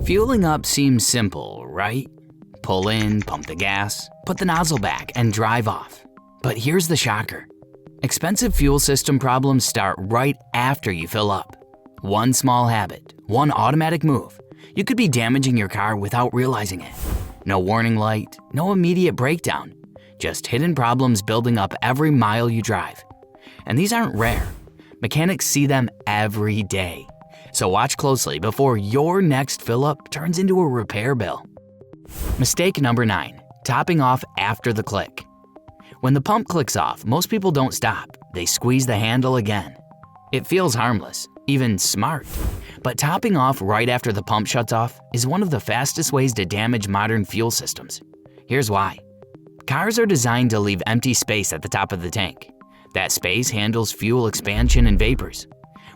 Fueling up seems simple, right? Pull in, pump the gas, put the nozzle back, and drive off. But here's the shocker. Expensive fuel system problems start right after you fill up. One small habit, one automatic move, you could be damaging your car without realizing it. No warning light, no immediate breakdown, just hidden problems building up every mile you drive. And these aren't rare. Mechanics see them every day. So watch closely before your next fill-up turns into a repair bill. Mistake number 9, topping off after the click. When the pump clicks off, most people don't stop. They squeeze the handle again. It feels harmless, even smart. But topping off right after the pump shuts off is one of the fastest ways to damage modern fuel systems. Here's why. Cars are designed to leave empty space at the top of the tank. That space handles fuel expansion and vapors.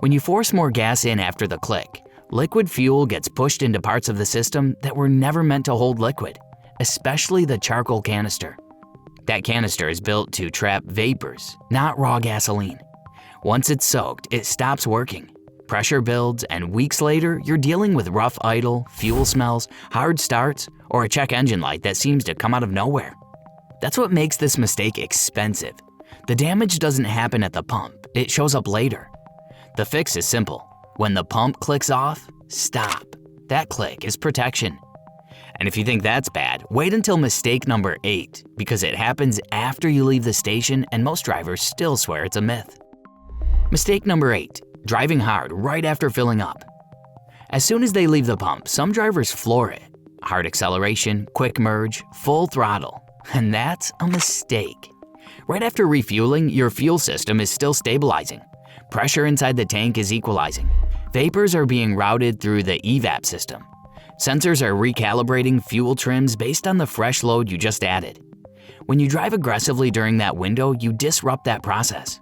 When you force more gas in after the click, liquid fuel gets pushed into parts of the system that were never meant to hold liquid, especially the charcoal canister. That canister is built to trap vapors, not raw gasoline. Once it's soaked, it stops working. Pressure builds, and weeks later, you're dealing with rough idle, fuel smells, hard starts, or a check engine light that seems to come out of nowhere. That's what makes this mistake expensive. The damage doesn't happen at the pump, it shows up later. The fix is simple. When the pump clicks off, stop. That click is protection. And if you think that's bad, wait until mistake number 8, because it happens after you leave the station and most drivers still swear it's a myth. Mistake number 8, driving hard right after filling up. As soon as they leave the pump, some drivers floor it. Hard acceleration, quick merge, full throttle. And that's a mistake. Right after refueling, your fuel system is still stabilizing. Pressure inside the tank is equalizing. Vapors are being routed through the EVAP system. Sensors are recalibrating fuel trims based on the fresh load you just added. When you drive aggressively during that window, you disrupt that process.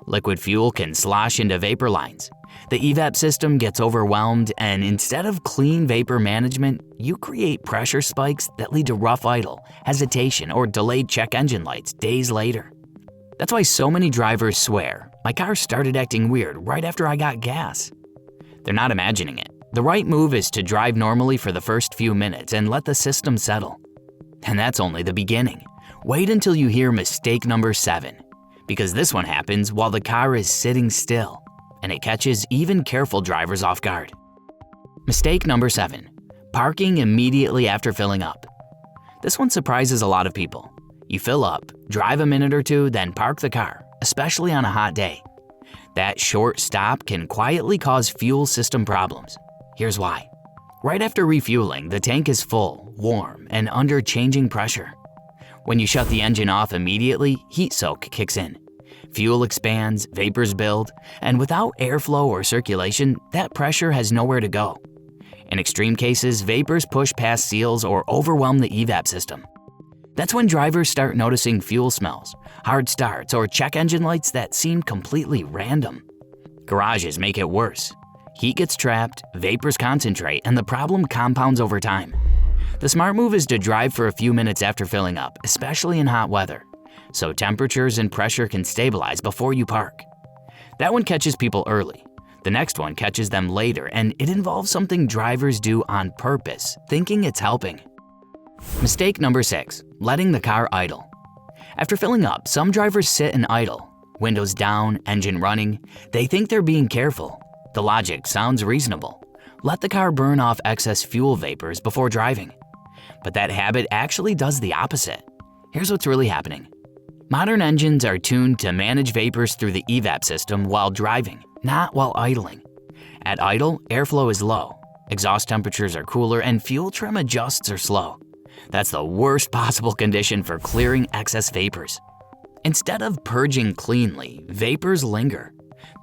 Liquid fuel can slosh into vapor lines. The EVAP system gets overwhelmed, and instead of clean vapor management, you create pressure spikes that lead to rough idle, hesitation, or delayed check engine lights days later. That's why so many drivers swear, "My car started acting weird right after I got gas." They're not imagining it. The right move is to drive normally for the first few minutes and let the system settle. And that's only the beginning. Wait until you hear mistake number 7, because this one happens while the car is sitting still, and it catches even careful drivers off guard. Mistake number 7, parking immediately after filling up. This one surprises a lot of people. You fill up, drive a minute or two, then park the car, especially on a hot day. That short stop can quietly cause fuel system problems. Here's why. Right after refueling, the tank is full, warm, and under changing pressure. When you shut the engine off immediately, heat soak kicks in. Fuel expands, vapors build, and without airflow or circulation, that pressure has nowhere to go. In extreme cases, vapors push past seals or overwhelm the EVAP system. That's when drivers start noticing fuel smells, hard starts, or check engine lights that seem completely random. Garages make it worse. Heat gets trapped, vapors concentrate, and the problem compounds over time. The smart move is to drive for a few minutes after filling up, especially in hot weather, so temperatures and pressure can stabilize before you park. That one catches people early. The next one catches them later, and it involves something drivers do on purpose, thinking it's helping. Mistake number 6, letting the car idle. After filling up, some drivers sit and idle. Windows down, engine running. They think they're being careful. The logic sounds reasonable. Let the car burn off excess fuel vapors before driving. But that habit actually does the opposite. Here's what's really happening. Modern engines are tuned to manage vapors through the EVAP system while driving, not while idling. At idle, airflow is low. Exhaust temperatures are cooler, and fuel trim adjusts are slow. That's the worst possible condition for clearing excess vapors. Instead of purging cleanly, vapors linger.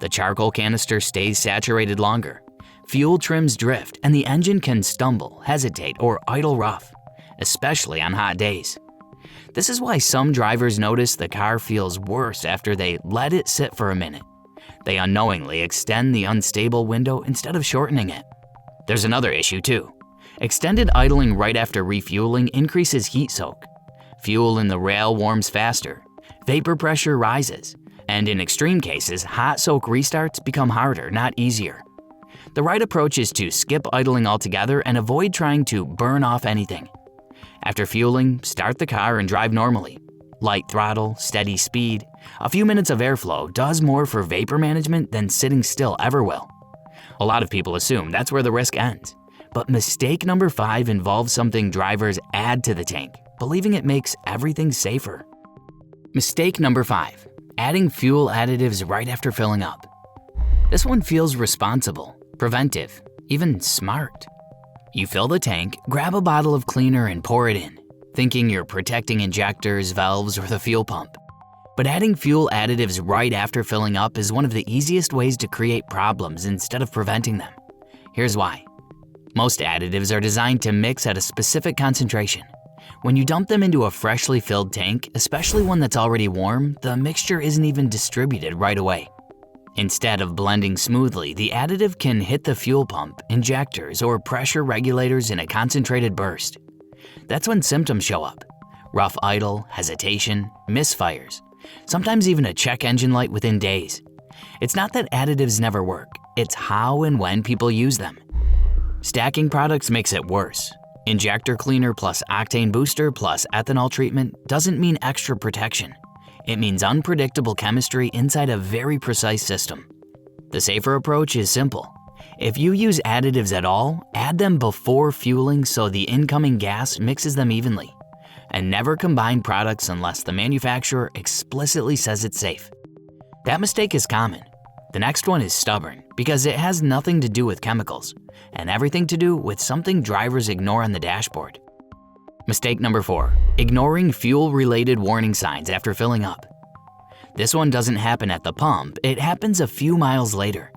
The charcoal canister stays saturated longer. Fuel trims drift, and the engine can stumble, hesitate, or idle rough, especially on hot days. This is why some drivers notice the car feels worse after they let it sit for a minute. They unknowingly extend the unstable window instead of shortening it. There's another issue too. Extended idling right after refueling increases heat soak. Fuel in the rail warms faster, vapor pressure rises, and in extreme cases, hot soak restarts become harder, not easier. The right approach is to skip idling altogether and avoid trying to burn off anything. After fueling, start the car and drive normally. Light throttle, steady speed, a few minutes of airflow does more for vapor management than sitting still ever will. A lot of people assume that's where the risk ends. But mistake number 5 involves something drivers add to the tank, believing it makes everything safer. Mistake number 5, adding fuel additives right after filling up. This one feels responsible, preventive, even smart. You fill the tank, grab a bottle of cleaner and pour it in, thinking you're protecting injectors, valves, or the fuel pump. But adding fuel additives right after filling up is one of the easiest ways to create problems instead of preventing them. Here's why. Most additives are designed to mix at a specific concentration. When you dump them into a freshly filled tank, especially one that's already warm, the mixture isn't even distributed right away. Instead of blending smoothly, the additive can hit the fuel pump, injectors, or pressure regulators in a concentrated burst. That's when symptoms show up. Rough idle, hesitation, misfires, sometimes even a check engine light within days. It's not that additives never work, it's how and when people use them. Stacking products makes it worse. Injector cleaner plus octane booster plus ethanol treatment doesn't mean extra protection. It means unpredictable chemistry inside a very precise system. The safer approach is simple. If you use additives at all, add them before fueling so the incoming gas mixes them evenly. And never combine products unless the manufacturer explicitly says it's safe. That mistake is common. The next one is stubborn because it has nothing to do with chemicals and everything to do with something drivers ignore on the dashboard. Mistake number 4, ignoring fuel-related warning signs after filling up. This one doesn't happen at the pump, it happens a few miles later.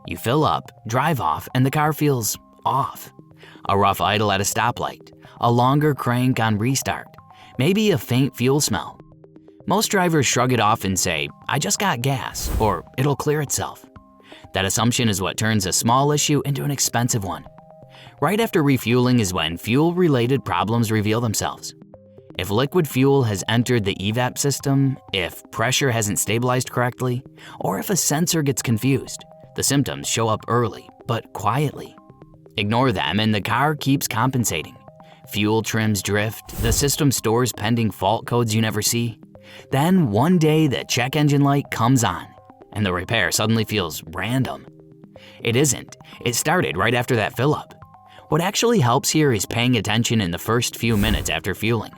You fill up, drive off, and the car feels off. A rough idle at a stoplight, a longer crank on restart, maybe a faint fuel smell. Most drivers shrug it off and say, "I just got gas," or "it'll clear itself." That assumption is what turns a small issue into an expensive one. Right after refueling is when fuel-related problems reveal themselves. If liquid fuel has entered the EVAP system, if pressure hasn't stabilized correctly, or if a sensor gets confused, the symptoms show up early, but quietly. Ignore them and the car keeps compensating. Fuel trims drift, the system stores pending fault codes you never see. Then one day the check engine light comes on, and the repair suddenly feels random. It isn't, it started right after that fill-up. What actually helps here is paying attention in the first few minutes after fueling.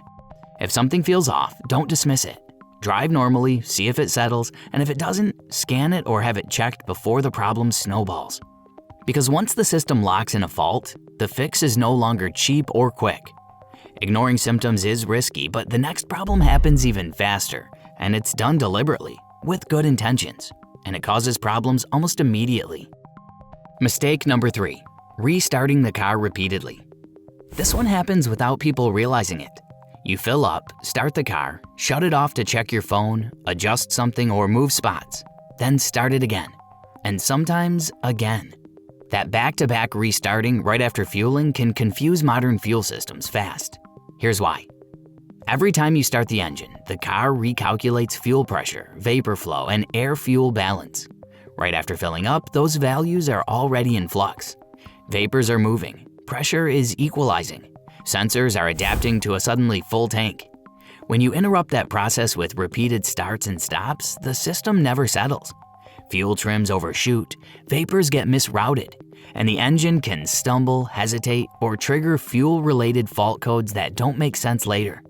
If something feels off, don't dismiss it. Drive normally, see if it settles, and if it doesn't, scan it or have it checked before the problem snowballs. Because once the system locks in a fault, the fix is no longer cheap or quick. Ignoring symptoms is risky, but the next problem happens even faster, and it's done deliberately, with good intentions, and it causes problems almost immediately. Mistake number 3, restarting the car repeatedly. This one happens without people realizing it. You fill up, start the car, shut it off to check your phone, adjust something or move spots, then start it again, and sometimes again. That back-to-back restarting right after fueling can confuse modern fuel systems fast. Here's why. Every time you start the engine, the car recalculates fuel pressure, vapor flow, and air-fuel balance. Right after filling up, those values are already in flux. Vapors are moving, pressure is equalizing, sensors are adapting to a suddenly full tank. When you interrupt that process with repeated starts and stops, the system never settles. Fuel trims overshoot, vapors get misrouted, and the engine can stumble, hesitate, or trigger fuel-related fault codes that don't make sense later.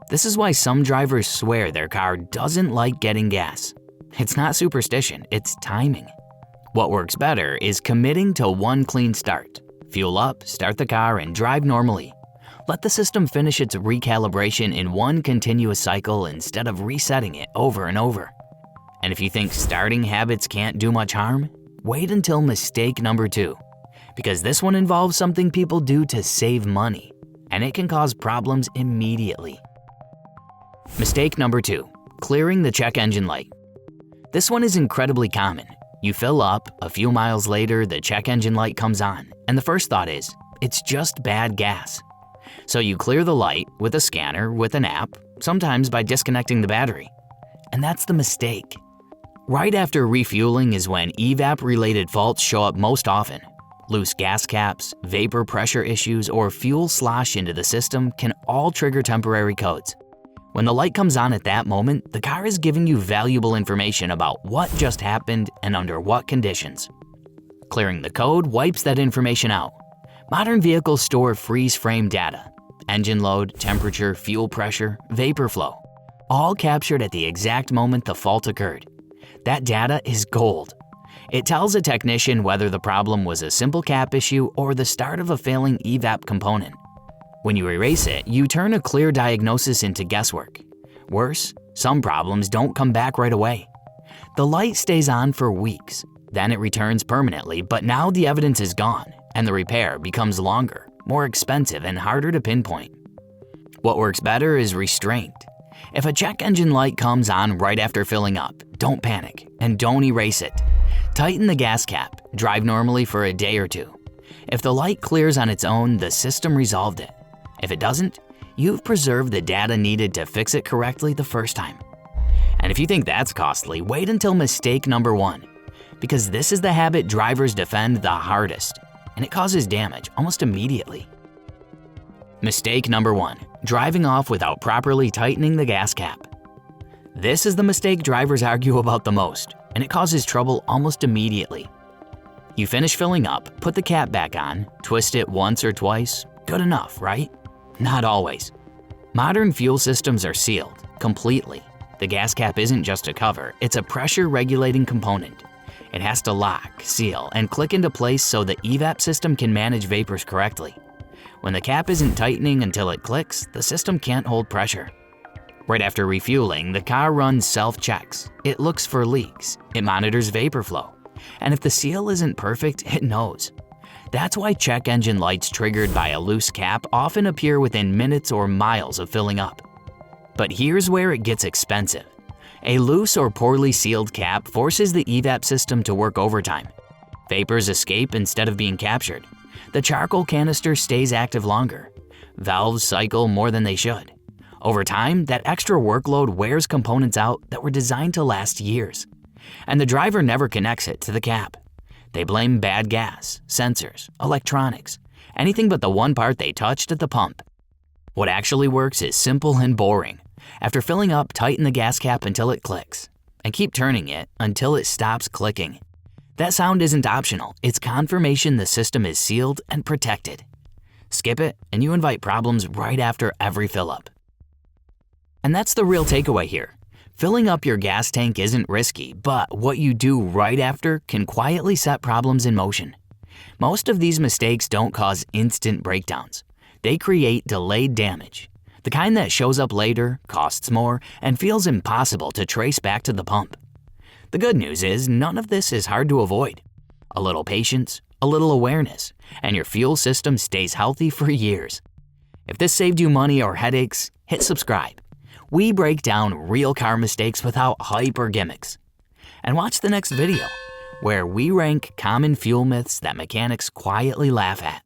This is why some drivers swear their car doesn't like getting gas. It's not superstition, it's timing. What works better is committing to one clean start. Fuel up, start the car, and drive normally. Let the system finish its recalibration in one continuous cycle instead of resetting it over and over. And if you think starting habits can't do much harm, wait until mistake number 2, because this one involves something people do to save money, and it can cause problems immediately. Mistake number 2, clearing the check engine light. This one is incredibly common. You fill up, a few miles later the check engine light comes on, and the first thought is, it's just bad gas. So you clear the light with a scanner, with an app, sometimes by disconnecting the battery. And that's the mistake. Right after refueling is when EVAP-related faults show up most often. Loose gas caps, vapor pressure issues, or fuel slosh into the system can all trigger temporary codes. When the light comes on at that moment, the car is giving you valuable information about what just happened and under what conditions. Clearing the code wipes that information out. Modern vehicles store freeze-frame data: engine load, temperature, fuel pressure, vapor flow, all captured at the exact moment the fault occurred. That data is gold. It tells a technician whether the problem was a simple cap issue or the start of a failing EVAP component. When you erase it, you turn a clear diagnosis into guesswork. Worse, some problems don't come back right away. The light stays on for weeks, then it returns permanently, but now the evidence is gone, and the repair becomes longer, more expensive, and harder to pinpoint. What works better is restraint. If a check engine light comes on right after filling up, don't panic and don't erase it. Tighten the gas cap, drive normally for a day or two. If the light clears on its own, the system resolved it. If it doesn't, you've preserved the data needed to fix it correctly the first time. And if you think that's costly, wait until mistake number 1, because this is the habit drivers defend the hardest, and it causes damage almost immediately. Mistake number 1, driving off without properly tightening the gas cap. This is the mistake drivers argue about the most, and it causes trouble almost immediately. You finish filling up, put the cap back on, twist it once or twice, good enough, right? Not always. Modern fuel systems are sealed, completely. The gas cap isn't just a cover, it's a pressure regulating component. It has to lock, seal, and click into place so the EVAP system can manage vapors correctly. When the cap isn't tightening until it clicks, the system can't hold pressure. Right after refueling, the car runs self-checks. It looks for leaks, it monitors vapor flow, and if the seal isn't perfect, it knows. That's why check engine lights triggered by a loose cap often appear within minutes or miles of filling up. But here's where it gets expensive. A loose or poorly sealed cap forces the EVAP system to work overtime. Vapors escape instead of being captured. The charcoal canister stays active longer. Valves cycle more than they should. Over time, that extra workload wears components out that were designed to last years. And the driver never connects it to the cap. They blame bad gas, sensors, electronics, anything but the one part they touched at the pump. What actually works is simple and boring. After filling up, tighten the gas cap until it clicks, and keep turning it until it stops clicking. That sound isn't optional, it's confirmation the system is sealed and protected. Skip it, and you invite problems right after every fill-up. And that's the real takeaway here. Filling up your gas tank isn't risky, but what you do right after can quietly set problems in motion. Most of these mistakes don't cause instant breakdowns. They create delayed damage, the kind that shows up later, costs more, and feels impossible to trace back to the pump. The good news is none of this is hard to avoid. A little patience, a little awareness, and your fuel system stays healthy for years. If this saved you money or headaches, hit subscribe. We break down real car mistakes without hype or gimmicks. And watch the next video, where we rank common fuel myths that mechanics quietly laugh at.